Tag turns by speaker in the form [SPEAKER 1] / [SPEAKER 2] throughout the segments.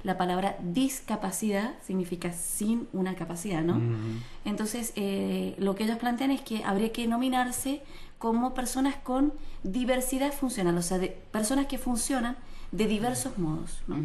[SPEAKER 1] la palabra discapacidad significa sin una capacidad, ¿no? Entonces, lo que ellos plantean es que habría que nominarse como personas con diversidad funcional, o sea, de personas que funcionan de diversos modos, ¿no?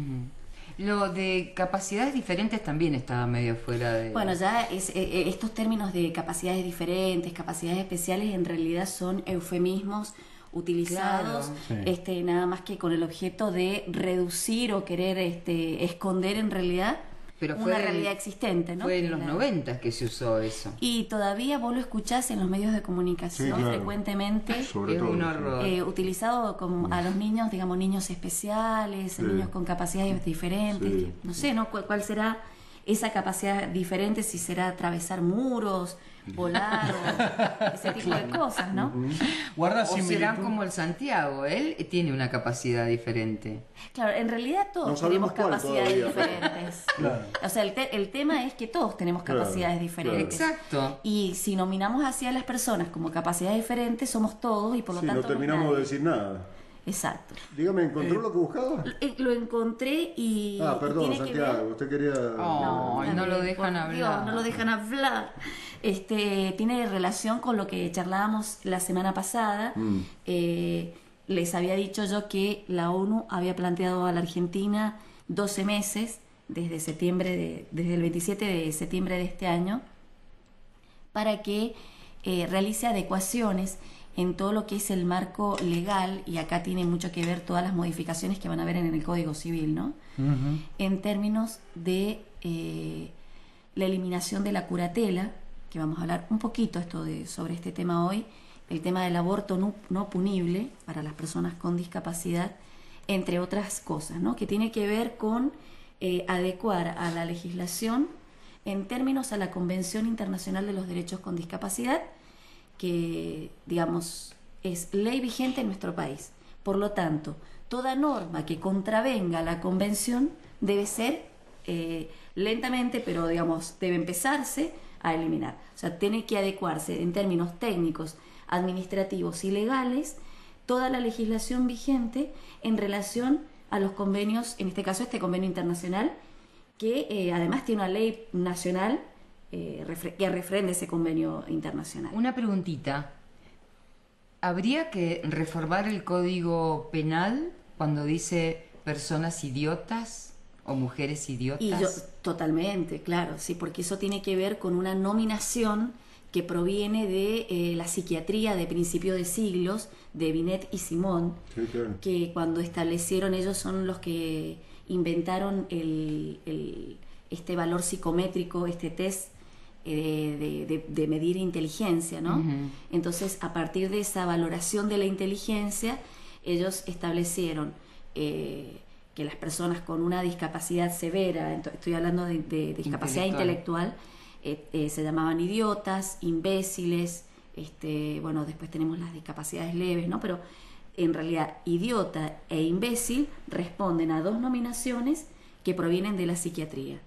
[SPEAKER 2] Lo de capacidades diferentes también estaba medio fuera de...
[SPEAKER 1] Bueno, ya estos términos de capacidades diferentes, capacidades especiales, en realidad son eufemismos utilizados,
[SPEAKER 2] claro.
[SPEAKER 1] Nada más que con el objeto de reducir o querer esconder en realidad
[SPEAKER 2] Pero
[SPEAKER 1] una realidad existente, ¿no?
[SPEAKER 2] Fue en los 90 que se usó eso.
[SPEAKER 1] Y todavía vos lo escuchás en los medios de comunicación,
[SPEAKER 3] sí, claro,
[SPEAKER 1] frecuentemente,
[SPEAKER 3] sobre
[SPEAKER 2] es
[SPEAKER 3] todo,
[SPEAKER 2] un horror.
[SPEAKER 1] utilizado como a los niños, digamos, niños especiales,
[SPEAKER 3] Sí.
[SPEAKER 1] niños con capacidades diferentes,
[SPEAKER 3] Sí.
[SPEAKER 1] que no sé, ¿no? ¿Cuál será esa capacidad diferente? Si será atravesar muros, volar, o ese tipo de cosas, ¿no?
[SPEAKER 4] Guarda
[SPEAKER 2] O
[SPEAKER 4] similitud.
[SPEAKER 2] serán como el Santiago, él tiene una capacidad diferente.
[SPEAKER 1] Claro, en realidad
[SPEAKER 3] No
[SPEAKER 1] todos
[SPEAKER 3] sabemos
[SPEAKER 1] tenemos
[SPEAKER 3] cuál
[SPEAKER 1] capacidades
[SPEAKER 3] todavía.
[SPEAKER 1] diferentes.
[SPEAKER 4] Claro.
[SPEAKER 1] O sea, el tema es que todos tenemos
[SPEAKER 3] Claro,
[SPEAKER 1] capacidades diferentes.
[SPEAKER 2] Exacto.
[SPEAKER 1] Y si nominamos hacia las personas como capacidades diferentes, somos todos y por lo
[SPEAKER 3] Sí,
[SPEAKER 1] tanto
[SPEAKER 3] no terminamos
[SPEAKER 1] es
[SPEAKER 3] de
[SPEAKER 1] nadie.
[SPEAKER 3] decir nada.
[SPEAKER 1] Exacto.
[SPEAKER 3] Dígame, ¿encontró lo que buscaba?
[SPEAKER 1] Lo encontré y
[SPEAKER 3] Perdón,
[SPEAKER 1] tiene que
[SPEAKER 3] Santiago,
[SPEAKER 1] ver...
[SPEAKER 3] usted quería...
[SPEAKER 2] Ay, no lo dejan
[SPEAKER 1] por Dios,
[SPEAKER 2] hablar.
[SPEAKER 1] no lo dejan hablar. Tiene relación con lo que charlábamos la semana pasada. Les había dicho yo que la ONU había planteado a la Argentina 12 meses desde el 27 de septiembre de este año para que realice adecuaciones en todo lo que es el marco legal, y acá tiene mucho que ver todas las modificaciones que van a ver en el Código Civil, ¿no? En términos de la eliminación de la curatela, que vamos a hablar un poquito sobre este tema hoy, el tema del aborto no punible para las personas con discapacidad, entre otras cosas, ¿no? Que tiene que ver con adecuar a la legislación en términos a la Convención Internacional de los Derechos con Discapacidad, que, digamos, es ley vigente en nuestro país. Por lo tanto, toda norma que contravenga la convención debe ser lentamente, pero digamos, debe empezarse a eliminar. O sea, tiene que adecuarse en términos técnicos, administrativos y legales toda la legislación vigente en relación a los convenios, en este caso este convenio internacional, que además tiene una ley nacional que refrende ese convenio internacional.
[SPEAKER 2] Una preguntita. ¿Habría que reformar el Código Penal cuando dice personas idiotas o mujeres idiotas?
[SPEAKER 1] Totalmente, claro, sí, porque eso tiene que ver con una nominación que proviene de la psiquiatría de principios de siglos, de Binet y Simón,
[SPEAKER 3] Sí, claro.
[SPEAKER 1] que cuando establecieron, ellos son los que inventaron este valor psicométrico, este test de medir inteligencia, ¿no? Entonces, a partir de esa valoración de la inteligencia, ellos establecieron que las personas con una discapacidad severa, estoy hablando de discapacidad intelectual, se llamaban idiotas, imbéciles, bueno, después tenemos las discapacidades leves, ¿no? Pero en realidad idiota e imbécil responden a dos nominaciones que provienen de la psiquiatría,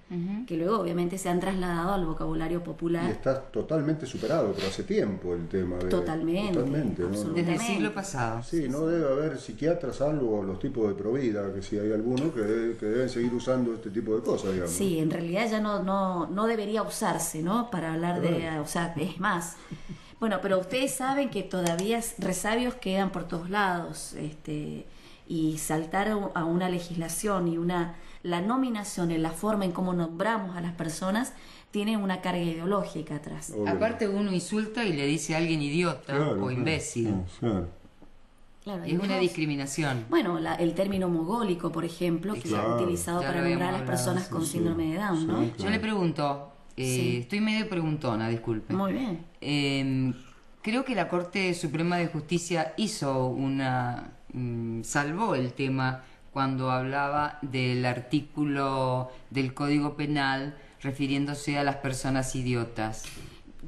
[SPEAKER 1] que luego obviamente se han trasladado al vocabulario popular.
[SPEAKER 3] Y está totalmente superado, pero hace tiempo el tema.
[SPEAKER 1] Totalmente,
[SPEAKER 3] ¿no?
[SPEAKER 1] absolutamente.
[SPEAKER 2] Desde el siglo pasado.
[SPEAKER 3] Sí, no debe haber psiquiatras, salvo los tipos de Provida, que si hay algunos que deben seguir usando este tipo de cosas, digamos.
[SPEAKER 1] Sí, en realidad ya no debería usarse, ¿no? Para hablar o sea, es más. Bueno, pero ustedes saben que todavía resabios quedan por todos lados, y saltar a una legislación y la nominación en la forma en cómo nombramos a las personas tiene una carga ideológica atrás.
[SPEAKER 3] Obvio.
[SPEAKER 2] Aparte uno insulta y le dice a alguien idiota
[SPEAKER 3] Claro,
[SPEAKER 2] o imbécil.
[SPEAKER 3] Claro.
[SPEAKER 1] Claro,
[SPEAKER 2] Es una discriminación.
[SPEAKER 1] Bueno, el término mogólico, por ejemplo, que se ha
[SPEAKER 3] Claro.
[SPEAKER 1] utilizado
[SPEAKER 2] Ya
[SPEAKER 1] para
[SPEAKER 2] lo
[SPEAKER 1] nombrar a las
[SPEAKER 2] habíamos
[SPEAKER 1] personas
[SPEAKER 2] hablado,
[SPEAKER 1] con síndrome de Down,
[SPEAKER 3] sí,
[SPEAKER 1] ¿no?
[SPEAKER 3] claro.
[SPEAKER 2] Yo le pregunto,
[SPEAKER 1] Sí.
[SPEAKER 2] estoy medio preguntona, disculpe.
[SPEAKER 1] Muy bien.
[SPEAKER 2] Creo que la Corte Suprema de Justicia hizo salvó el tema cuando hablaba del artículo del Código Penal refiriéndose a las personas idiotas.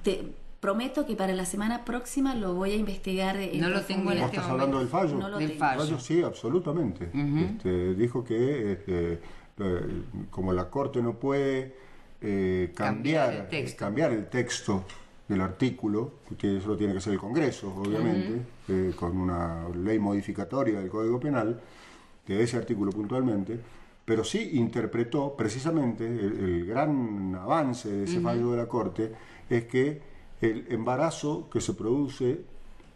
[SPEAKER 1] Te prometo que para la semana próxima lo voy a investigar.
[SPEAKER 2] No lo tengo en
[SPEAKER 3] ¿Vos
[SPEAKER 2] este
[SPEAKER 3] estás
[SPEAKER 2] momento.
[SPEAKER 3] hablando del fallo?
[SPEAKER 1] No lo
[SPEAKER 2] Del
[SPEAKER 1] tengo.
[SPEAKER 2] fallo.
[SPEAKER 3] Sí, absolutamente. Dijo que como la Corte no puede cambiar el texto del artículo, que eso lo tiene que hacer el Congreso, obviamente, con una ley modificatoria del Código Penal, de ese artículo puntualmente, pero sí interpretó precisamente el gran avance de ese fallo de la Corte, es que el embarazo que se produce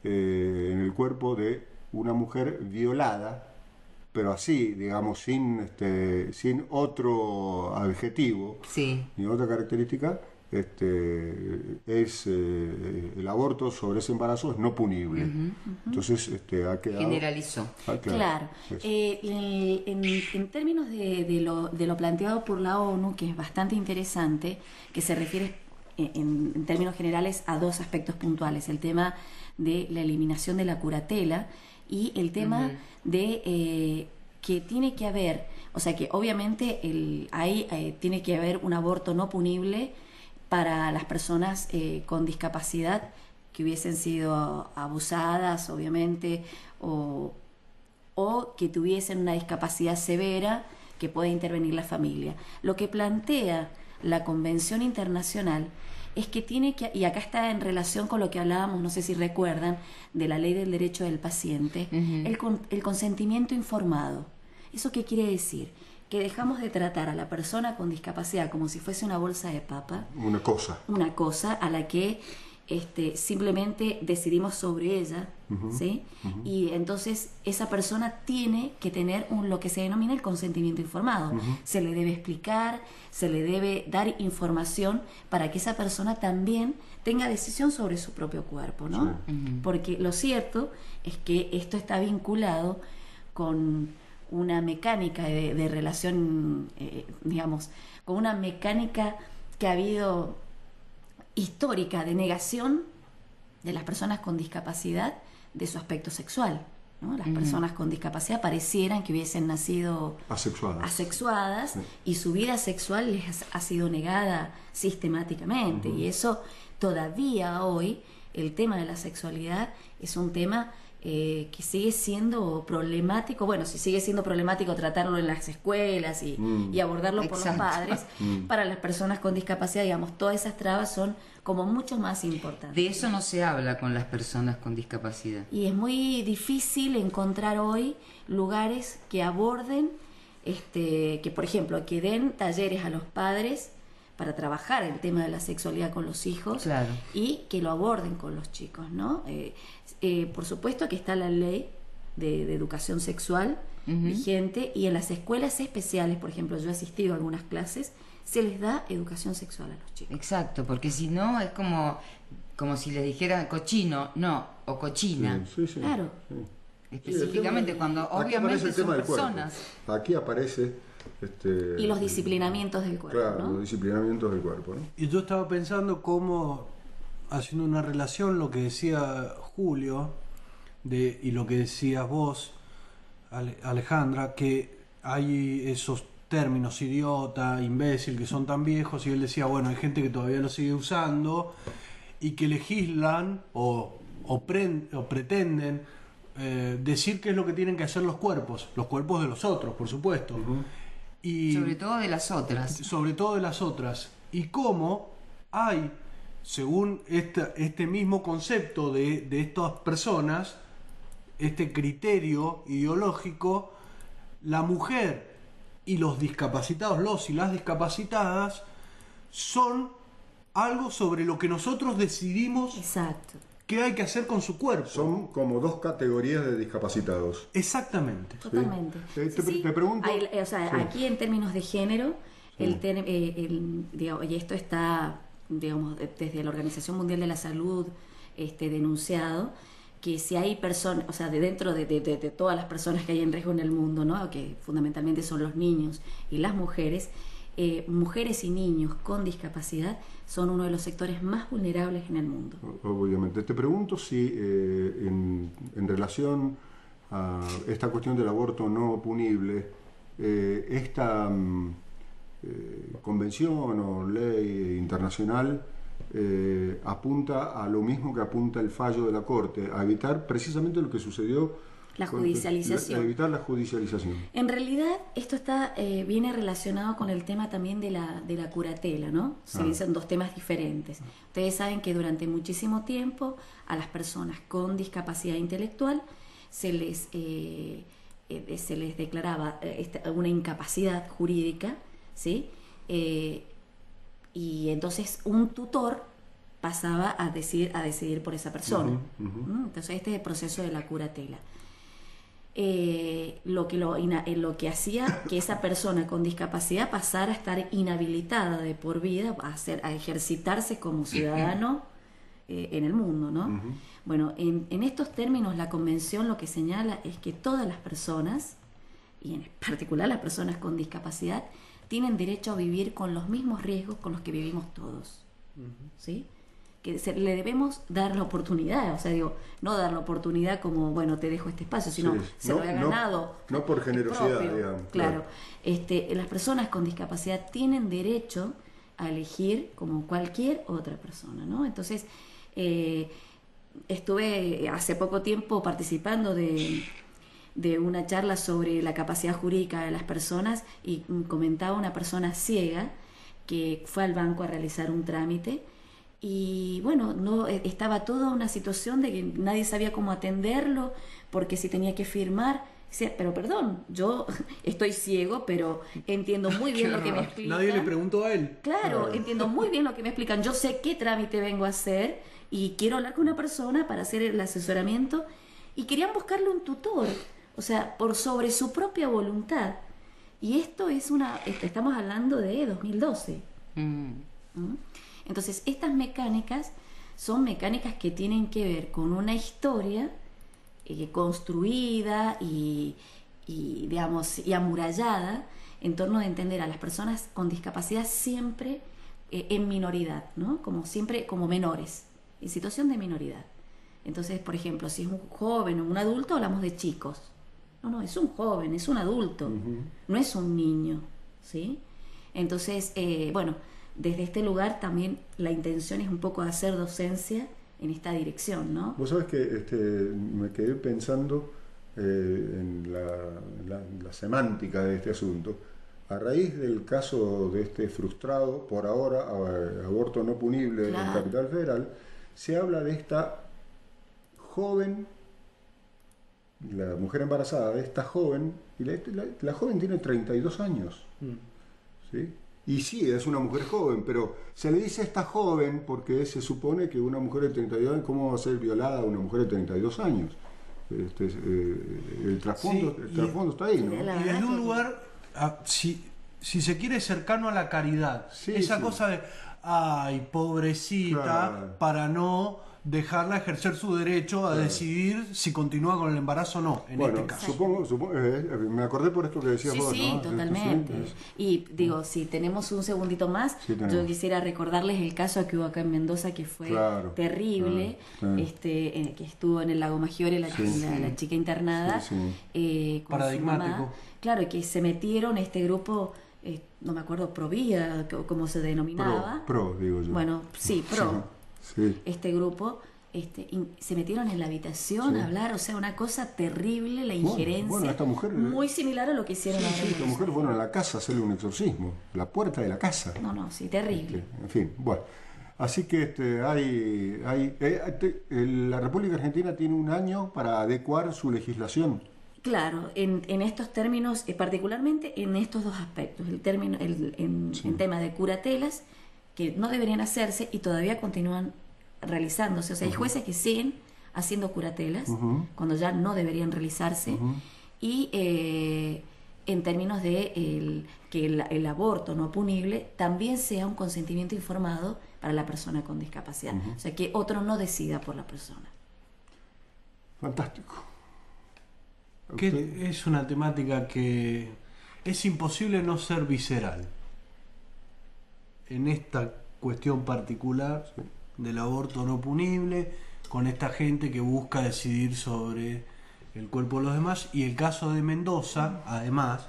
[SPEAKER 3] en el cuerpo de una mujer violada, pero así, digamos, sin otro adjetivo,
[SPEAKER 2] sí,
[SPEAKER 3] ni otra característica, el aborto sobre ese embarazo es no punible. Entonces ha quedado...
[SPEAKER 2] Generalizó.
[SPEAKER 1] Claro. En términos de lo planteado por la ONU, que es bastante interesante, que se refiere en términos generales a dos aspectos puntuales: el tema de la eliminación de la curatela y el tema de que tiene que haber, o sea, que obviamente tiene que haber un aborto no punible para las personas con discapacidad que hubiesen sido abusadas, obviamente, o que tuviesen una discapacidad severa que pueda intervenir la familia. Lo que plantea la Convención Internacional es que tiene que, y acá está en relación con lo que hablábamos, no sé si recuerdan, de la ley del derecho del paciente, el consentimiento informado. ¿Eso qué quiere decir? Que dejamos de tratar a la persona con discapacidad como si fuese una bolsa de papa.
[SPEAKER 3] Una cosa
[SPEAKER 1] a la que simplemente decidimos sobre ella, ¿sí? Y entonces esa persona tiene que tener lo que se denomina el consentimiento informado. Se le debe explicar, se le debe dar información para que esa persona también tenga decisión sobre su propio cuerpo, ¿no? Sí. Porque lo cierto es que esto está vinculado con una mecánica de relación, digamos, con una mecánica que ha habido histórica de negación de las personas con discapacidad de su aspecto sexual, ¿no? Las personas con discapacidad parecieran que hubiesen nacido asexuadas, sí. Y su vida sexual les ha sido negada sistemáticamente, y eso todavía hoy, el tema de la sexualidad es un tema que sigue siendo problemático. Bueno, si sigue siendo problemático tratarlo en las escuelas y abordarlo por los padres, para las personas con discapacidad, digamos, todas esas trabas son como mucho más importantes.
[SPEAKER 2] De eso no se habla con las personas con discapacidad.
[SPEAKER 1] Y es muy difícil encontrar hoy lugares que aborden, que por ejemplo, que den talleres a los padres para trabajar el tema de la sexualidad con los hijos, claro, y que lo aborden con los chicos, ¿no? Por supuesto que está la ley de educación sexual vigente, y en las escuelas especiales, por ejemplo, yo he asistido a algunas clases, se les da educación sexual a los chicos.
[SPEAKER 2] Exacto, porque si no es como si les dijeran cochino, no, o cochina.
[SPEAKER 3] Sí, sí,
[SPEAKER 1] claro.
[SPEAKER 3] Sí.
[SPEAKER 2] Específicamente cuando obviamente son personas.
[SPEAKER 3] Aquí aparece
[SPEAKER 1] y los disciplinamientos del cuerpo,
[SPEAKER 3] claro,
[SPEAKER 1] ¿no?
[SPEAKER 3] Los disciplinamientos del cuerpo, ¿no?
[SPEAKER 4] Y yo estaba pensando cómo, haciendo una relación, lo que decía Julio y lo que decías vos, Alejandra, que hay esos términos idiota, imbécil, que son tan viejos, y él decía, bueno, hay gente que todavía lo sigue usando y que legislan o pretenden decir qué es lo que tienen que hacer los cuerpos de los otros, por supuesto. Y
[SPEAKER 2] sobre todo de las otras. Y cómo hay, según este mismo concepto de estas personas, este criterio ideológico, la mujer y los discapacitados, los y las discapacitadas, son algo sobre lo que nosotros decidimos.
[SPEAKER 1] Exacto.
[SPEAKER 4] ¿Qué hay que hacer con su cuerpo?
[SPEAKER 3] Son como dos categorías de discapacitados.
[SPEAKER 4] Exactamente.
[SPEAKER 1] Totalmente.
[SPEAKER 3] Sí. Te pregunto...
[SPEAKER 1] Aquí en términos de género, y esto está, digamos, desde la Organización Mundial de la Salud denunciado, que si hay personas, o sea, dentro de todas las personas que hay en riesgo en el mundo, ¿no?, que fundamentalmente son los niños y las mujeres, mujeres y niños con discapacidad son uno de los sectores más vulnerables en el mundo.
[SPEAKER 3] Obviamente. Te pregunto si en relación a esta cuestión del aborto no punible, esta convención o ley internacional apunta a lo mismo que apunta el fallo de la Corte, a evitar precisamente lo que sucedió.
[SPEAKER 1] La judicialización.
[SPEAKER 3] Evitar la judicialización.
[SPEAKER 1] En realidad, esto viene relacionado con el tema también de la curatela, ¿no? Son dos temas diferentes. Ustedes saben que durante muchísimo tiempo a las personas con discapacidad intelectual se les se les declaraba una incapacidad jurídica, ¿sí? Y entonces un tutor pasaba a decidir por esa persona. Entonces este es el proceso de la curatela. Lo que hacía que esa persona con discapacidad pasara a estar inhabilitada de por vida a ejercitarse como ciudadano en el mundo, ¿no? Bueno, en estos términos la convención lo que señala es que todas las personas, y en particular las personas con discapacidad, tienen derecho a vivir con los mismos riesgos con los que vivimos todos, ¿sí? Que le debemos dar la oportunidad, o sea, digo, no dar la oportunidad como, bueno, te dejo este espacio, sino se lo ha ganado.
[SPEAKER 3] No por generosidad,
[SPEAKER 1] propio,
[SPEAKER 3] digamos.
[SPEAKER 1] Claro. Las personas con discapacidad tienen derecho a elegir como cualquier otra persona, ¿no? Entonces, estuve hace poco tiempo participando de una charla sobre la capacidad jurídica de las personas y comentaba una persona ciega que fue al banco a realizar un trámite. Y bueno, no estaba toda una situación de que nadie sabía cómo atenderlo, porque si tenía que firmar, decía, pero perdón, yo estoy ciego, pero entiendo muy bien lo que me explican.
[SPEAKER 4] Nadie le preguntó a él.
[SPEAKER 1] Claro, entiendo muy bien lo que me explican. Yo sé qué trámite vengo a hacer y quiero hablar con una persona para hacer el asesoramiento. Y querían buscarle un tutor, o sea, por sobre su propia voluntad. Y esto es estamos hablando de 2012. Entonces, estas mecánicas son mecánicas que tienen que ver con una historia construida y digamos, y amurallada en torno de entender a las personas con discapacidad siempre en minoridad, ¿no? Como siempre como menores, en situación de minoridad. Entonces, por ejemplo, si es un joven o un adulto, hablamos de chicos. No, es un joven, es un adulto, no es un niño, ¿sí? Entonces, bueno, desde este lugar también la intención es un poco hacer docencia en esta dirección, ¿no?
[SPEAKER 3] Vos sabés que me quedé pensando en la semántica de este asunto. A raíz del caso de este frustrado, por ahora, aborto no punible en Capital Federal, se habla de esta joven, la mujer embarazada de esta joven, y la joven tiene 32 años, ¿sí? Y sí, es una mujer joven, pero se le dice esta joven porque se supone que una mujer de 32 años, ¿cómo va a ser violada una mujer de 32 años? El trasfondo está ahí, ¿no?
[SPEAKER 4] Y en un lugar, si se quiere, cercano a la caridad.
[SPEAKER 3] Sí,
[SPEAKER 4] esa cosa de, ay, pobrecita,
[SPEAKER 3] claro,
[SPEAKER 4] para no dejarla ejercer su derecho a decidir si continúa con el embarazo o no, en
[SPEAKER 3] bueno,
[SPEAKER 4] este caso.
[SPEAKER 3] Supongo, me acordé por esto que decías vos,
[SPEAKER 1] sí,
[SPEAKER 3] ¿no?
[SPEAKER 1] Totalmente. Y digo, si tenemos un segundito más, yo quisiera recordarles el caso que hubo acá en Mendoza, que fue terrible, que estuvo en el Lago Maggiore, la chica internada, con
[SPEAKER 4] paradigmático.
[SPEAKER 1] su mamá. Claro, y que se metieron este grupo, no me acuerdo, Provida, como se denominaba.
[SPEAKER 3] Pro, digo yo.
[SPEAKER 1] Bueno, sí, Pro.
[SPEAKER 3] Sí.
[SPEAKER 1] Este grupo se metieron en la habitación a hablar, o sea, una cosa terrible, la injerencia,
[SPEAKER 3] esta mujer,
[SPEAKER 1] muy similar a lo que hicieron ahora.
[SPEAKER 3] Esta mujer fueron a la casa a hacerle un exorcismo, la puerta de la casa.
[SPEAKER 1] No, sí, terrible.
[SPEAKER 3] En fin, bueno. Así que la República Argentina tiene un año para adecuar su legislación.
[SPEAKER 1] Claro, en estos términos, particularmente en estos dos aspectos, en tema de curatelas, que no deberían hacerse y todavía continúan realizándose. O sea, hay jueces que siguen haciendo curatelas cuando ya no deberían realizarse. Y en términos de que el aborto no punible también sea un consentimiento informado para la persona con discapacidad. O sea, que otro no decida por la persona.
[SPEAKER 3] Fantástico.
[SPEAKER 4] Que es una temática que es imposible no ser visceral en esta cuestión particular del aborto no punible, con esta gente que busca decidir sobre el cuerpo de los demás, y el caso de Mendoza, además,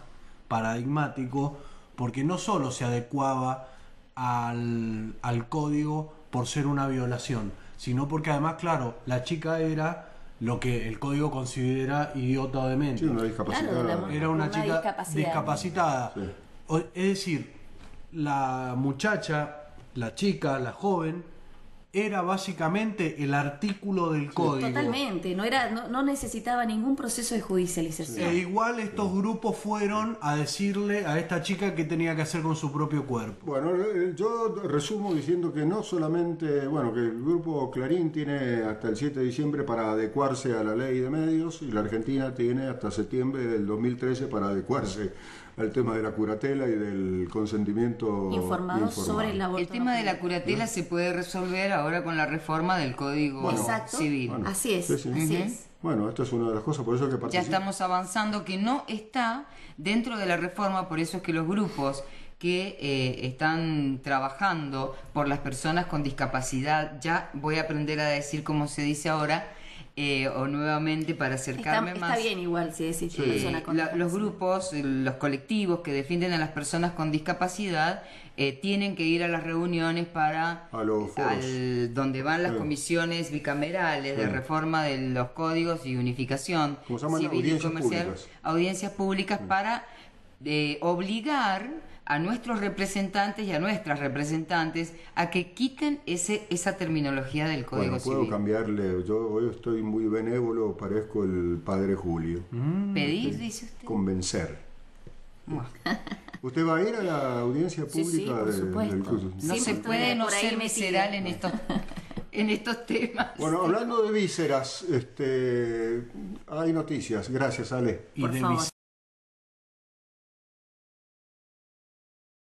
[SPEAKER 4] paradigmático, porque no solo se adecuaba al código por ser una violación, sino porque además, claro, la chica era lo que el código considera idiota o demente.
[SPEAKER 3] Sí, una discapacitada.
[SPEAKER 1] Claro,
[SPEAKER 4] era una chica discapacitada.
[SPEAKER 3] Sí.
[SPEAKER 4] Es decir, la muchacha, la chica, la joven, era básicamente el artículo del código.
[SPEAKER 1] Totalmente, no necesitaba ningún proceso de judicialización.
[SPEAKER 4] E igual estos grupos fueron a decirle a esta chica qué tenía que hacer con su propio cuerpo.
[SPEAKER 3] Bueno, yo resumo diciendo que no solamente, bueno, que el grupo Clarín tiene hasta el 7 de diciembre para adecuarse a la ley de medios y la Argentina tiene hasta septiembre del 2013 para adecuarse al tema de la curatela y del consentimiento
[SPEAKER 1] informado sobre el aborto.
[SPEAKER 2] El tema de la curatela se puede resolver ahora con la reforma del Código Civil.
[SPEAKER 3] Bueno,
[SPEAKER 1] así es,
[SPEAKER 3] sí.
[SPEAKER 1] así es.
[SPEAKER 3] Bueno, esta es una de las cosas, por eso es que
[SPEAKER 2] Ya estamos avanzando, que no está dentro de la reforma, por eso es que los grupos que están trabajando por las personas con discapacidad, ya voy a aprender a decir cómo se dice ahora, o nuevamente para acercarme más.
[SPEAKER 1] Está bien igual si decís persona con discapacidad.
[SPEAKER 2] Los grupos, los colectivos que defienden a las personas con discapacidad tienen que ir a las reuniones para
[SPEAKER 3] a los foros.
[SPEAKER 2] Donde van las comisiones bicamerales de reforma de los códigos y unificación
[SPEAKER 3] ¿Cómo se llaman?
[SPEAKER 2] civil y
[SPEAKER 3] Audiencias
[SPEAKER 2] comercial,
[SPEAKER 3] públicas.
[SPEAKER 2] audiencias públicas para obligar a nuestros representantes y a nuestras representantes a que quiten esa terminología del Código
[SPEAKER 3] Bueno, puedo
[SPEAKER 2] Civil.
[SPEAKER 3] cambiarle, yo hoy estoy muy benévolo, parezco el padre Julio.
[SPEAKER 2] ¿Pedir, dice usted?
[SPEAKER 3] Convencer.
[SPEAKER 2] Bueno.
[SPEAKER 3] ¿Usted va a ir a la audiencia
[SPEAKER 1] Sí,
[SPEAKER 3] pública
[SPEAKER 1] por supuesto.
[SPEAKER 3] del curso?
[SPEAKER 2] No
[SPEAKER 1] Siempre
[SPEAKER 2] se
[SPEAKER 1] estoy
[SPEAKER 2] puede no
[SPEAKER 1] por ahí
[SPEAKER 2] ser
[SPEAKER 1] metida.
[SPEAKER 2] visceral en estos temas.
[SPEAKER 3] Bueno, hablando de vísceras, hay noticias. Gracias, Ale.
[SPEAKER 4] Y
[SPEAKER 1] Por
[SPEAKER 4] de
[SPEAKER 1] favor.